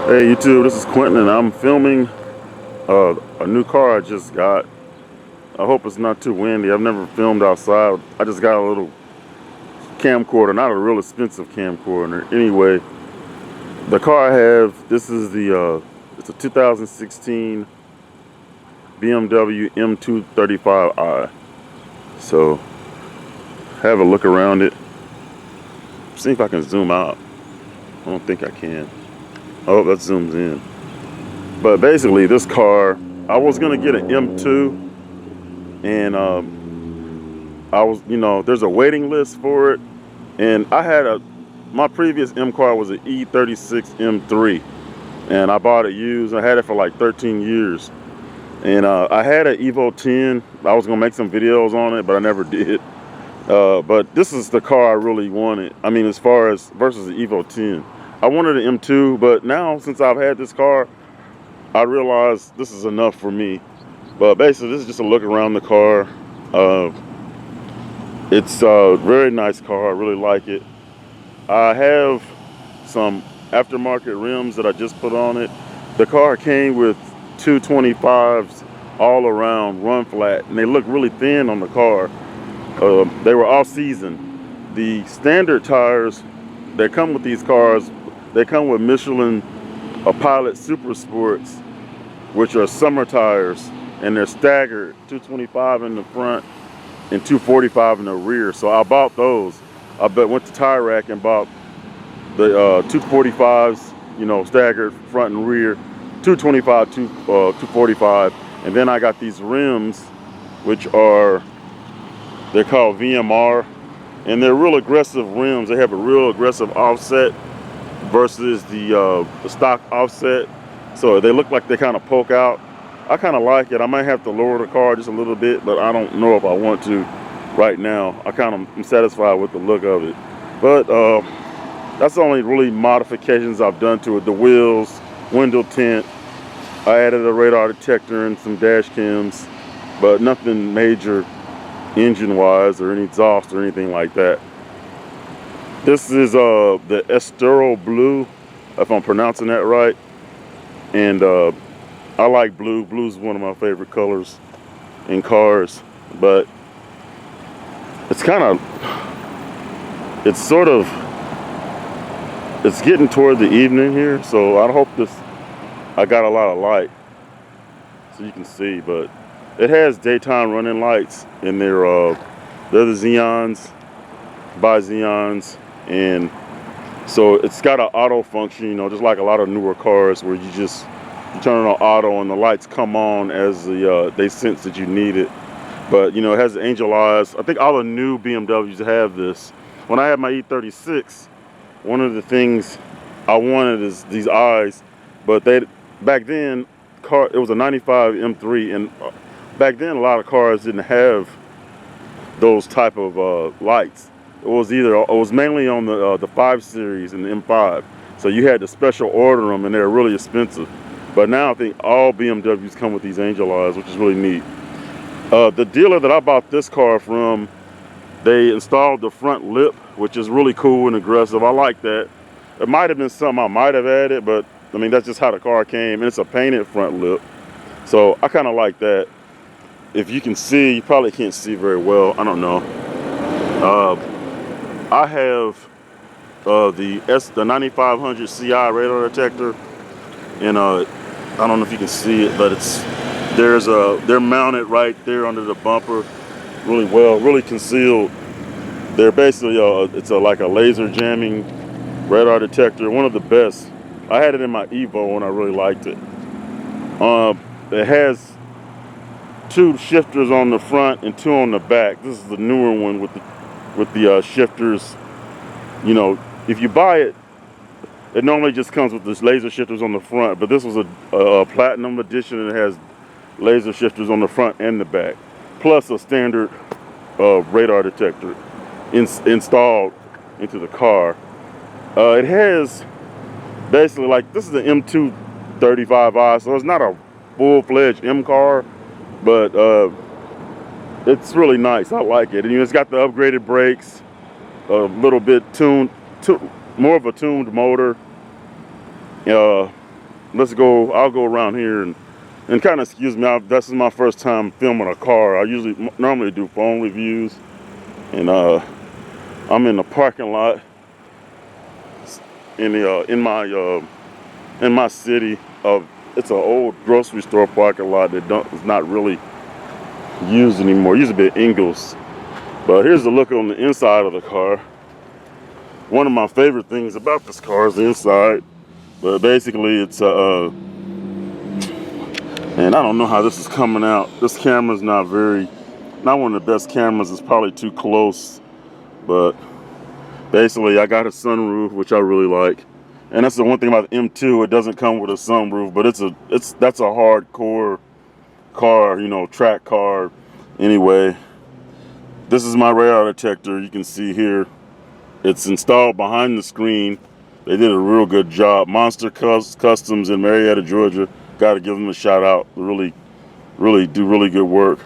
Hey YouTube, this is Quentin and I'm filming a new car I just got. I hope it's not too windy. I've never filmed outside. I just got a little camcorder, not a real expensive camcorder. Anyway, the car I have, this is it's a 2016 BMW M235i. So, have a look around it. See if I can zoom out. I don't think I can. Oh, that zooms in. But basically, this car, I was gonna get an M2, and there's a waiting list for it, and my previous M car was an E36 M3, and I bought it used. I had it for like 13 years, and I had an Evo 10. I was gonna make some videos on it, but I never did. But this is the car I really wanted. I mean, as far as versus the Evo 10, I wanted an M2, but now since I've had this car, I realized this is enough for me. But basically, this is just a look around the car. It's a very nice car. I really like it. I have some aftermarket rims that I just put on it. The car came with 225s all around, run flat, and they look really thin on the car. They were all season. The standard tires that come with these cars, they come with Michelin Pilot Super Sports, which are summer tires, and they're staggered, 225 in the front and 245 in the rear. So I bought those. Went to Tire Rack and bought the 245s, staggered front and rear, 225, 245, and then I got these rims, which they're called VMR, and they're real aggressive rims. They have a real aggressive offset versus the stock offset. So they look like they kind of poke out. I kind of like it. I might have to lower the car just a little bit, but I don't know if I want to right now. I kind of am satisfied with the look of it. But that's the only really modifications I've done to it. The wheels, window tint. I added a radar detector and some dash cams, but nothing major engine-wise or any exhaust or anything like that. This is the Estero Blue, if I'm pronouncing that right. And I like blue. Blue's one of my favorite colors in cars, but it's getting toward the evening here, so I hope I got a lot of light so you can see, but it has daytime running lights, and they're the Xeons, by Xeons, and so it's got an auto function, just like a lot of newer cars where you turn it on auto and the lights come on as they sense that you need it. But it has angel eyes. I think all the new BMWs have this. When I had my E36, one of the things I wanted is these eyes, but back then it was a 95 M3, and back then a lot of cars didn't have those type of lights. It was mainly on the 5 Series and the M5. So you had to special order them, and they're really expensive. But now I think all BMWs come with these angel eyes, which is really neat. The dealer that I bought this car from, they installed the front lip, which is really cool and aggressive. I like that. It might have been something I might have added, but I mean, that's just how the car came. And it's a painted front lip. So I kind of like that. If you can see, you probably can't see very well. I don't know. I have the 9500 CI radar detector, and I don't know if you can see it, but they're mounted right there under the bumper, really well, really concealed. They're basically it's like a laser jamming radar detector, one of the best. I had it in my Evo and I really liked it. It has 2 shifters on the front and 2 on the back. This is the newer one with the shifters. If you buy it, it normally just comes with this laser shifters on the front, but this was a platinum edition, and it has laser shifters on the front and the back, plus a standard radar detector installed into the car. It has basically, like, this is the M235i, so it's not a full-fledged M car, but it's really nice. I like it. And it's got the upgraded brakes, a little bit more of a tuned motor. I'll go around here and kind of excuse me. This is my first time filming a car. I usually normally do phone reviews, and I'm in the parking lot in my city. It's an old grocery store parking lot that is not really used anymore. It used to be Ingles, but here's the look on the inside of the car. One of my favorite things about this car is the inside, but basically it's and I don't know how this is coming out. This camera's not one of the best cameras. It's probably too close, but basically I got a sunroof, which I really like. And that's the one thing about the M2, it doesn't come with a sunroof, but that's a hardcore car, you know, track car. Anyway, this is my radar detector. You can see here, it's installed behind the screen. They did a real good job. Monster Customs in Marietta, Georgia. Got to give them a shout out. They really do really good work.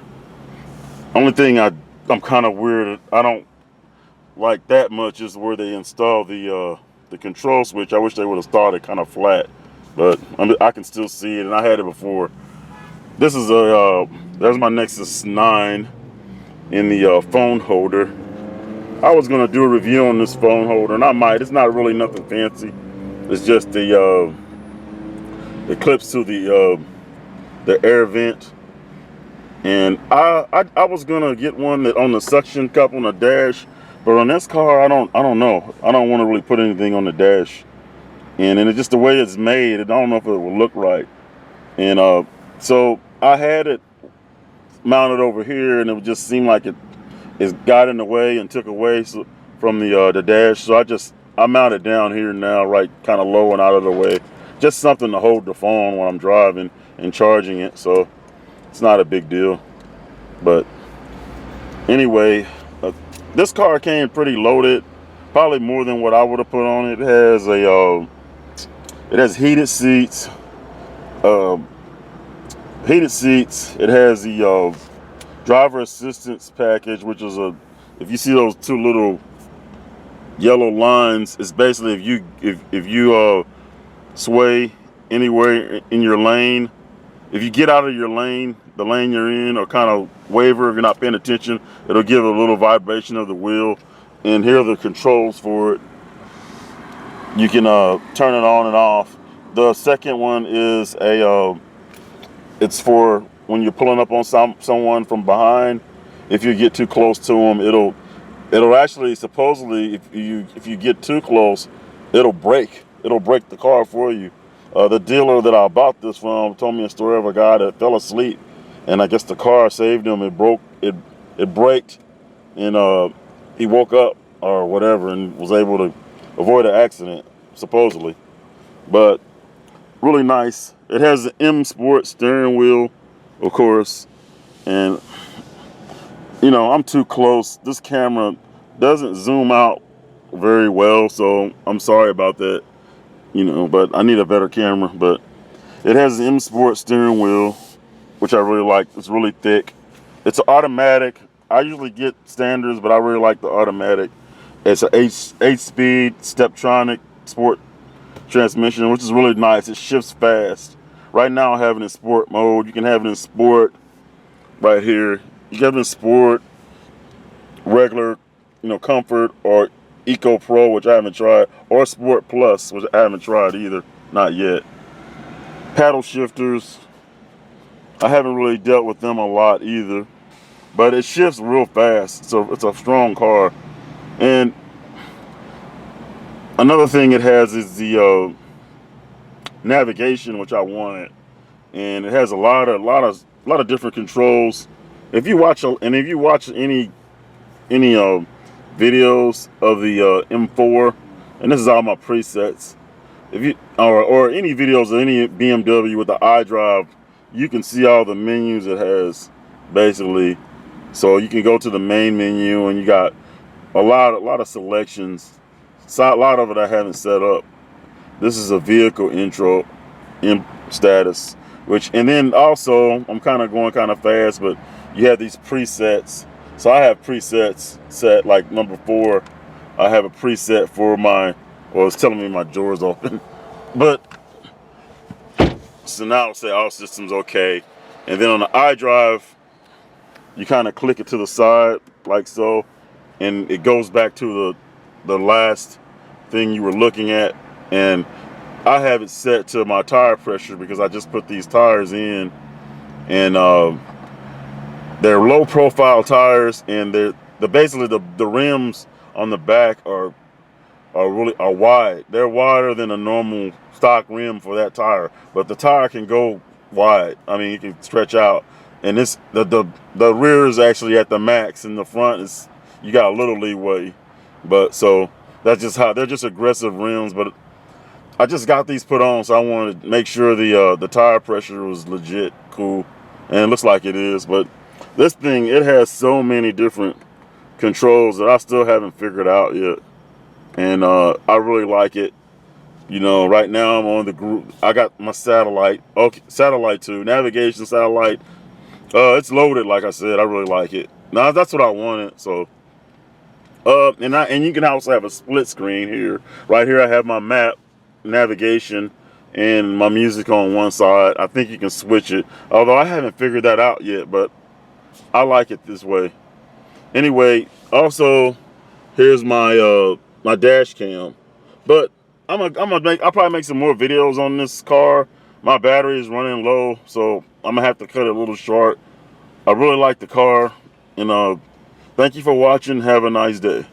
Only thing I'm kind of weird, I don't like that much, is where they install the control switch. I wish they would have started kind of flat, but I can still see it, and I had it before. This is there's my Nexus 9 in the phone holder. I was gonna do a review on this phone holder, and I might. It's not really nothing fancy. It's just the clips to the air vent, and I was gonna get one that on the suction cup on the dash, but on this car I don't know. I don't want to really put anything on the dash, and it's just the way it's made. I don't know if it will look right, and so I had it mounted over here, and it just seemed like it got in the way and took away from the dash. So I mount it down here now, right kind of low and out of the way. Just something to hold the phone when I'm driving and charging it. So it's not a big deal. But anyway, this car came pretty loaded, probably more than what I would have put on it. It has heated seats. It has the driver assistance package, which is if you see those two little yellow lines, it's basically if you sway anywhere in your lane, if you get out of your lane, the lane you're in, or kind of waver if you're not paying attention, it'll give a little vibration of the wheel. And here are the controls for it. You can turn it on and off. The second one is it's for when you're pulling up on someone from behind. If you get too close to them, it'll actually, supposedly, if you get too close, it'll break the car for you. The dealer that I bought this from told me a story of a guy that fell asleep, and I guess the car saved him. It braked, and he woke up or whatever and was able to avoid an accident, supposedly. But really nice. It has an M Sport steering wheel, of course, and you know, I'm too close. This camera doesn't zoom out very well, so I'm sorry about that, you know, but I need a better camera. But it has an M Sport steering wheel, which I really like. It's really thick. It's automatic. I usually get standards, but I really like the automatic. It's an 8-speed Steptronic sport transmission, which is really nice. It shifts fast. Right now I have it in sport mode. You can have it in sport right here. You can have it in sport, regular, you know, comfort, or Eco Pro, which I haven't tried, or Sport Plus, which I haven't tried either, not yet. Paddle shifters, I haven't really dealt with them a lot either, but it shifts real fast. So it's a strong car. And another thing it has is the navigation, which I wanted, and it has a lot of different controls. If you watch any videos of the M4, and this is all my presets, if you or any videos of any BMW with the iDrive, you can see all the menus it has, basically. So you can go to the main menu, and you got a lot of selections. So a lot of it I haven't set up. This is a vehicle intro in status, and then also I'm kind of going kind of fast, but you have these presets. So I have presets set, like number 4. I have a preset for it's telling me my door's open, but So now it'll say all systems okay. And then on the iDrive, you kind of click it to the side like so, and it goes back to the last thing you were looking at. And I have it set to my tire pressure because I just put these tires in, and they're low profile tires, and they're basically the rims on the back are wide. They're wider than a normal stock rim for that tire, but the tire can go wide. I mean, it can stretch out, and this the rear is actually at the max, and the front is, you got a little leeway. But so that's just how they're just aggressive rims. But I just got these put on, so I wanted to make sure the tire pressure was legit cool, and it looks like it is. But this thing, it has so many different controls that I still haven't figured out yet, and I really like it. You know, right now I'm on the group. I got my satellite, okay, satellite 2, navigation satellite. It's loaded, like I said. I really like it. Now that's what I wanted. So, and you can also have a split screen here. Right here, I have my map, navigation, and my music on one side. I think you can switch it, although I haven't figured that out yet. But I like it this way. Anyway, also here's my my dash cam. But I'll probably make some more videos on this car. My battery is running low, so I'm gonna have to cut it a little short. I really like the car, and thank you for watching. Have a nice day.